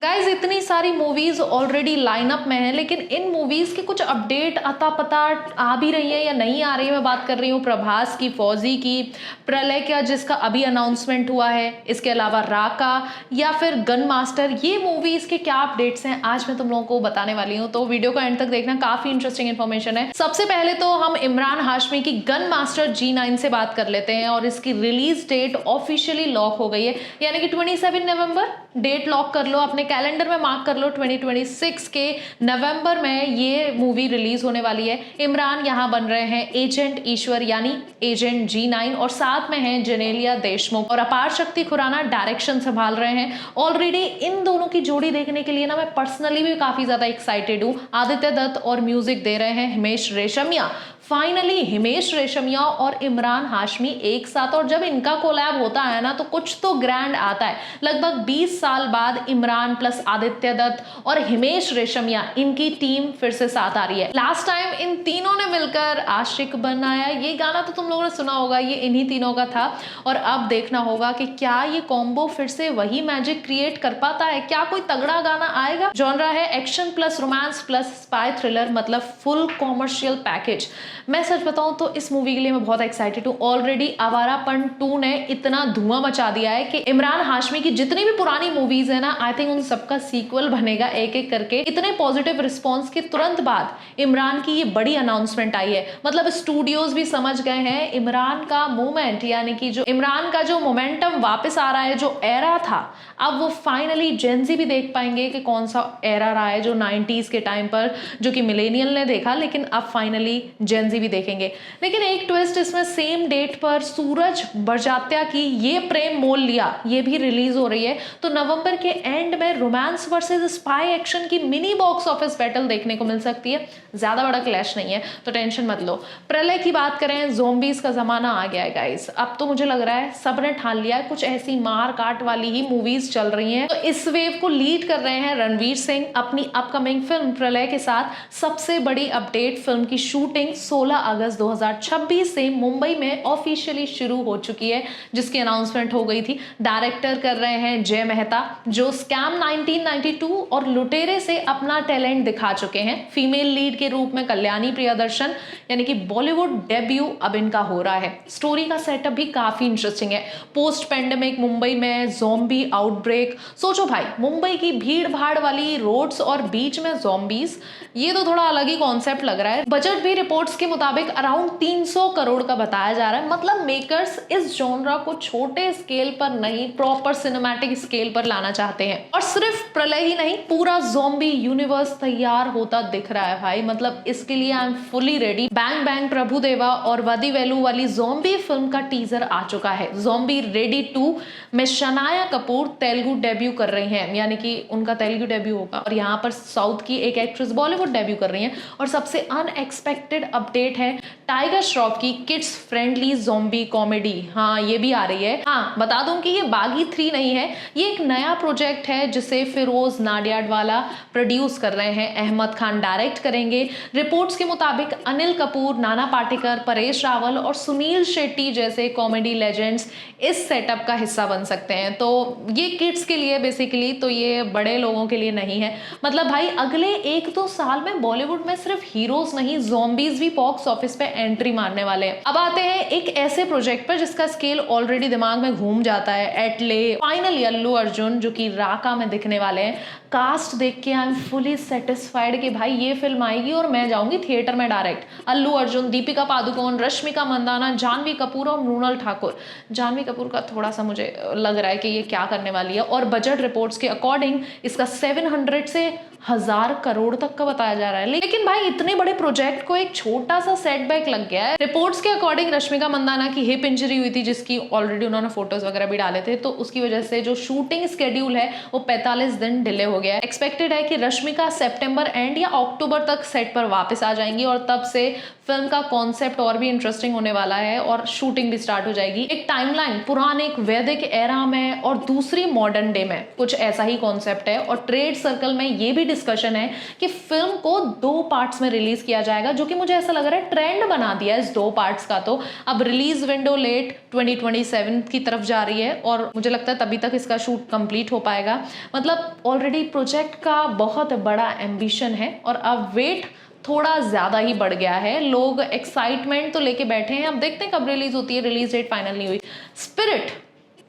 Guys इतनी सारी movies already lineup में है, लेकिन इन मूवीज की कुछ अपडेट अता पता आ भी रही है या नहीं आ रही है। मैं बात कर रही हूँ प्रभास की, फौजी की, प्रलय का जिसका अभी अनाउंसमेंट हुआ है, इसके अलावा राका या फिर गन मास्टर। ये मूवीज के क्या अपडेट्स हैं आज मैं तुम लोगों को बताने वाली हूँ, तो वीडियो को एंड तक देखना, काफी इंटरेस्टिंग इन्फॉर्मेशन है। सबसे पहले तो हम इमरान हाशमी की गन मास्टर G9 से बात कर लेते हैं और इसकी रिलीज डेट ऑफिशियली लॉक हो गई है, यानी कि 27 नवंबर डेट लॉक कर लो, अपने कैलेंडर में मार्क कर लो। 2026 के नवंबर में ये मूवी रिलीज होने वाली है। इमरान यहाँ बन रहे हैं एजेंट ईश्वर यानी एजेंट G9 और साथ में हैं जेनेलिया देशमुख और अपार शक्ति खुराना डायरेक्शन संभाल रहे हैं। ऑलरेडी इन दोनों की जोड़ी देखने के लिए ना मैं पर्सनली भी काफी ज्यादा एक्साइटेड हूँ। आदित्य दत्त और म्यूजिक दे रहे हैं हिमेश रेशमिया। फाइनली हिमेश रेशमिया और इमरान हाशमी एक साथ, और जब इनका कोलैब होता है ना तो कुछ तो ग्रैंड आता है। लगभग 20 साल बाद इमरान प्लस आदित्य दत्त और हिमेश रेशमिया, इनकी टीम फिर से साथ आ रही है। लास्ट टाइम इन तीनों ने मिलकर आशिक बनाया, ये गाना तो तुम लोगों ने सुना होगा, ये इन्हीं तीनों का था। और अब देखना होगा कि क्या ये कॉम्बो फिर से वही मैजिक क्रिएट कर पाता है, क्या कोई तगड़ा गाना आएगा। जॉनरा है action plus romance plus spy thriller, मतलब फुल कॉमर्शियल पैकेज। मैं सच बताऊं तो इस मूवी के लिए मैं बहुत एक्साइटेड हूँ। ऑलरेडी आवारापन 2 ने इतना धुआं मचा दिया है कि इमरान हाशमी की जितनी भी पुरानी मूवीज है ना, आई थिंक उन सबका सीक्वल बनेगा एक एक करके। इतने पॉजिटिव रिस्पॉन्स के तुरंत बाद इमरान की ये बड़ी अनाउंसमेंट आई है। मतलब स्टूडियोज भी समझ गए हैं इमरान का मूवमेंट, यानी कि जो इमरान का जो मोमेंटम वापस आ रहा है, जो एरा था, अब वो फाइनली जेंजी भी देख पाएंगे कि कौन सा एरा रहा है जो 90s के टाइम पर, जो कि मिलेनियल ने देखा, लेकिन अब फाइनली जेंजी भी देखेंगे। लेकिन एक ट्विस्ट इसमें, सेम डेट पर सूरज बड़जात्या की ये प्रेम मोल लिया ये भी रिलीज हो रही है। तो नवंबर के एंड में रोमांस वर्सेस स्पाई एक्शन की मिनी बॉक्स ऑफिस बैटल देखने को मिल सकती है। ज्यादा बड़ा क्लैश नहीं है तो टेंशन मत लो। प्रलय की बात करें, ज़ोंबीज का जमाना आ गया है गाइस। अब तो मुझे लग रहा है सबने ठान लिया है, कुछ ऐसी मार काट वाली ही मूवीज चल रही हैं। तो इस वेव को लीड कर रहे हैं रणवीर सिंह अपनी अपकमिंग फिल्म प्रलय के साथ। सबसे बड़ी अपडेट, फिल्म की शूटिंग 16 अगस्त 2026 से मुंबई में ऑफिशियली शुरू हो चुकी है, जिसकी अनाउंसमेंट हो गई थी। डायरेक्टर कर रहे हैं जय मेहता, जो स्कैम 1992 और लुटेरे से अपना टैलेंट दिखा चुके हैं। फीमेल लीड के रूप में कल्याणी प्रियदर्शन, यानी कि बॉलीवुड डेब्यू अब इनका हो रहा है। स्टोरी का सेटअप भी काफी इंटरेस्टिंग है। पोस्ट पेंडेमिक मुंबई में ज़ॉम्बी आउटब्रेक। सोचो भाई, मुंबई की भीड़ भाड़ वाली रोड्स और बीच में ज़ॉम्बीज, ये तो थोड़ा अलग ही कॉन्सेप्ट लग रहा है। बजट भी रिपोर्ट्स के मुताबिक अराउंड 300 करोड़ का बताया जा रहा है। मतलब मेकर्स इस जॉनरा को छोटे स्केल पर नहीं, प्रॉपर सिनेमैटिक स्केल पर लाना चाहते हैं। और सिर्फ प्रलय ही नहीं, पूरा ज़ॉम्बी यूनिवर्स तैयार होता दिख रहा है भाई। मतलब इसके लिए I am fully ready. Bang bang Prabhudeva और वदी वेलू वाली ज़ॉम्बी फिल्म का टीजर आ चुका है। ज़ॉम्बी रेडी 2 में शनाया कपूर तेलुगु डेब्यू कर रही हैं, यानी कि उनका तेलुगु डेब्यू होगा। और यहाँ पर साउथ की एक एक्ट्रेस बॉलीवुड डेब्यू कर रही हैं। और सबसे अनएक्सपेक्टेड अपडेट है टाइगर श्रॉफ की किड्स फ्रेंडली ज़ॉम्बी कॉमेडी। हाँ, ये भी आ रही है। हाँ, बता दूं कि ये बागी 3 नहीं है, ये एक नया प्रोजेक्ट है जिसे फिरोज नाडियाडवाला प्रोड्यूस कर रहे हैं, अहमद खान डायरेक्ट करेंगे। रिपोर्ट्स के मुताबिक अनिल कपूर, नाना पाटेकर, परेश रावल और सुनील शेट्टी जैसे कॉमेडी लेजेंड्स इस सेटअप का हिस्सा बन सकते हैं। तो ये किड्स के लिए बेसिकली, तो ये बड़े लोगों के लिए नहीं है। मतलब भाई अगले 1-2 साल में बॉलीवुड में सिर्फ हीरोज नहीं, ज़ॉम्बीज भी बॉक्स ऑफिस पे एंट्री मारने वाले हैं। अब आते हैं एक ऐसे प्रोजेक्ट पर जिसका स्केल ऑलरेडी दिमाग में घूम जाता है, एटले। फाइनली अल्लू अर्जुन, जो कि राका में दिखने वाले हैं। कास्ट देख के आई एम फुली सेटिस्फाइड कि भाई ये फिल्म आएगी और मैं जाऊंगी थिएटर में डायरेक्ट। अल्लू अर्जुन, दीपिका पादुकोण, रश्मिका मंदाना, जानवी कपूर और मृणाल ठाकुर। जानवी कपूर का थोड़ा सा मुझे लग रहा है कि ये क्या करने वाली है। और बजट रिपोर्ट्स के अकॉर्डिंग इसका 700 से 1000 करोड़ तक का बताया जा रहा है। लेकिन भाई इतने बड़े प्रोजेक्ट को एक छोटा सा सेटबैक लग गया है। रिपोर्ट्स के अकॉर्डिंग रश्मिका मंदाना की हिप इंजरी हुई थी, जिसकी ऑलरेडी उन्होंने फोटोज वगैरह भी डाले थे, तो उसकी वजह से जो शूटिंग स्केड्यूल है वो 45 दिन डिले हो गया है। एक्सपेक्टेड है कि रश्मिका सितंबर एंड या अक्टूबर तक सेट पर वापस आ जाएंगी और तब से फिल्म का कॉन्सेप्ट और भी इंटरेस्टिंग होने वाला है और शूटिंग भी स्टार्ट हो जाएगी। एक टाइमलाइन पुराने एक वैदिक एरा में और दूसरी मॉडर्न डे में, कुछ ऐसा ही कॉन्सेप्ट है। और ट्रेड सर्कल में ये भी डिस्कशन है कि फिल्म को 2 पार्ट्स में रिलीज किया जाएगा, जो कि मुझे ऐसा लग रहा है ट्रेंड बना दिया है इस 2 पार्ट्स का। तो अब रिलीज विंडो लेट 2027 की तरफ जा रही है और मुझे लगता है तभी तक इसका शूट कंप्लीट हो पाएगा। मतलब ऑलरेडी ऑलरेडी प्रोजेक्ट का बहुत बड़ा एम्बिशन है और अब वेट थोड़ा ज़्यादा ही बढ़ गया है। लोग एक्साइटमेंट तो लेके बैठे हैं, अब देखते हैं कब रिलीज होती है। रिलीज डेट फाइनल नहीं हुई। स्पिरिट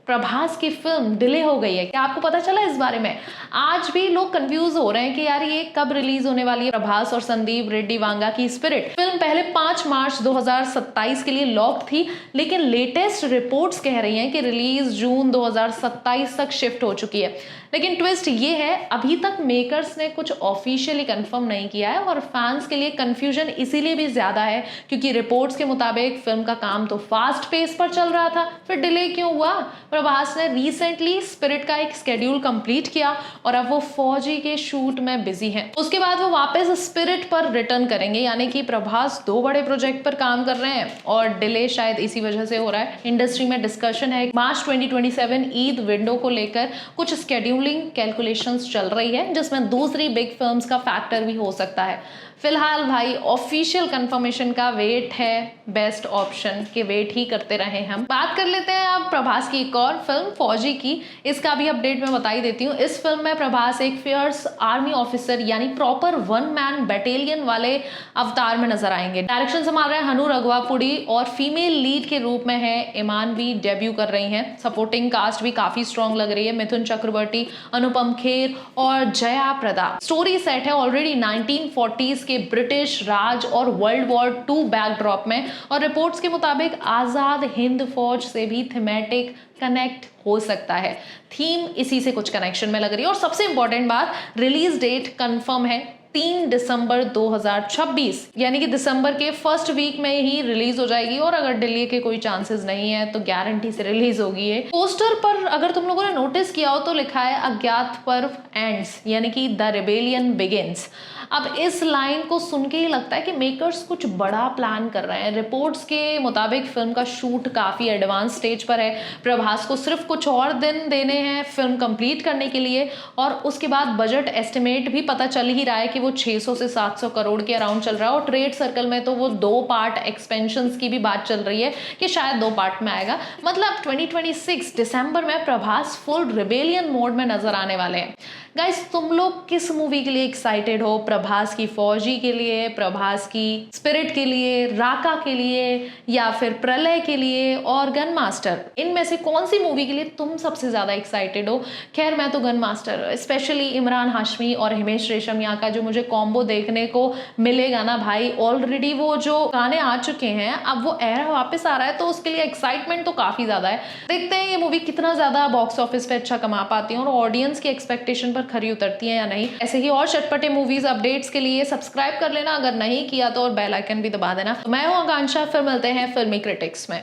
प्रभास की फिल्म डिले हो गई है, क्या आपको पता चला इस बारे में? आज भी लोग कंफ्यूज हो रहे हैं कि यार ये कब रिलीज होने वाली है। प्रभास और संदीप रेड्डी वांगा की स्पिरिट फिल्म पहले 5 मार्च 2027 के लिए लॉक थी, लेकिन लेटेस्ट रिपोर्ट्स कह रही हैं कि रिलीज जून 2027 तक शिफ्ट हो चुकी है। लेकिन ट्विस्ट ये है, अभी तक मेकर्स ने कुछ ऑफिशियली कंफर्म नहीं किया है और फैंस के लिए कंफ्यूजन इसीलिए भी ज्यादा है क्योंकि रिपोर्ट्स के मुताबिक फिल्म का काम तो फास्ट पेस पर चल रहा था, फिर डिले क्यों हुआ? प्रभास ने रिसेंटली स्पिरिट का एक स्केड्यूल कंप्लीट किया और अब वो फौजी के शूट में बिजी हैं। उसके बाद वो वापस स्पिरिट पर रिटर्न करेंगे, यानी कि प्रभास 2 बड़े प्रोजेक्ट पर काम कर रहे हैं और डिले शायद इसी वजह से हो रहा है। इंडस्ट्री में डिस्कशन है मार्च 2027 ईद विंडो को लेकर कुछ स्केड्यूलिंग कैलकुलेशंस चल रही है, जिसमें दूसरी बिग फिल्म्स का फैक्टर भी हो सकता है। फिलहाल भाई ऑफिशियल कंफर्मेशन का वेट है, बेस्ट ऑप्शन के वेट ही करते रहे हम। बात कर लेते हैं अब प्रभास की एक और फिल्म फौजी की। इसका भी अपडेट मैं बता ही देती हूँ। इस फिल्म में प्रभास एक फियर्स आर्मी ऑफिसर यानी प्रॉपर 1 मैन बटालियन वाले अवतार में नजर आएंगे। डायरेक्शन संभाल रहे हैं हनु रघवापुड़ी और फीमेल लीड के रूप में है ईमान भी डेब्यू कर रही हैं। सपोर्टिंग कास्ट भी काफी स्ट्रॉन्ग लग रही है, मिथुन चक्रवर्ती, अनुपम खेर और जया प्रदा। स्टोरी सेट है ऑलरेडी 1940s के ब्रिटिश राज और वर्ल्ड वॉर 2 बैकड्रॉप में और रिपोर्ट्स के मुताबिक आजाद हिंद फौज से भी थीमेटिक कनेक्ट हो सकता है। थीम इसी से कुछ कनेक्शन में लग रही है और सबसे इंपॉर्टेंट बात, रिलीज डेट कंफर्म है 3 दिसंबर 2026, यानी कि दिसंबर के फर्स्ट वीक में ही रिलीज हो जाएगी और अगर डिले के कोई चांसेस नहीं है तो गारंटी से रिलीज होगी ये। पोस्टर पर अगर तुम लोगों ने नोटिस किया हो तो लिखा है अज्ञात पर्व एंड्स, यानी कि द रिबेलियन बिगिंस। अब इस लाइन को सुन के ही लगता है कि मेकर्स कुछ बड़ा प्लान कर रहे हैं। रिपोर्ट्स के मुताबिक फिल्म का शूट काफी एडवांस स्टेज पर है। प्रभास को सिर्फ कुछ और दिन देने हैं फिल्म कंप्लीट करने के लिए और उसके बाद बजट एस्टिमेट भी पता चल ही रहा है कि वो 600 से 700 करोड़ के अराउंड चल रहा है और ट्रेड सर्कल में तो वो 2 पार्ट एक्सपेंशंस की भी बात चल रही है कि शायद 2 पार्ट में आएगा। मतलब 2026 दिसंबर में प्रभास फुल रिबेलियन मोड में नजर आने वाले हैं। गाइस, तुम लोग किस मूवी के लिए एक्साइटेड हो? प्रभास की फौजी के लिए, प्रभास की स्पिरिट के लिए, राका के लिए या फिर प्रलय के लिए और गन मास्टर? इनमें से कौन सी मूवी के लिए तुम सबसे ज्यादा एक्साइटेड हो? खैर मैं तो gun master, specially Imran Hashmi और हिमेश रेशमिया का जो मुझे कॉम्बो देखने को मिलेगा ना भाई, ऑलरेडी वो जो गाने आ चुके हैं अब वो एरा वापस आ रहा है तो उसके लिए एक्साइटमेंट तो काफी ज्यादा है। देखते हैं ये मूवी कितना ज्यादा बॉक्स ऑफिस पे अच्छा कमा पाती है और ऑडियंस की एक्सपेक्टेशन खरी उतरती है या नहीं। ऐसे ही और चटपटे मूवीज अपडेट्स के लिए सब्सक्राइब कर लेना अगर नहीं किया तो और बेल आइकन भी दबा देना। मैं हूं आकांक्षा, फिर मिलते हैं फिल्मी क्रिटिक्स में।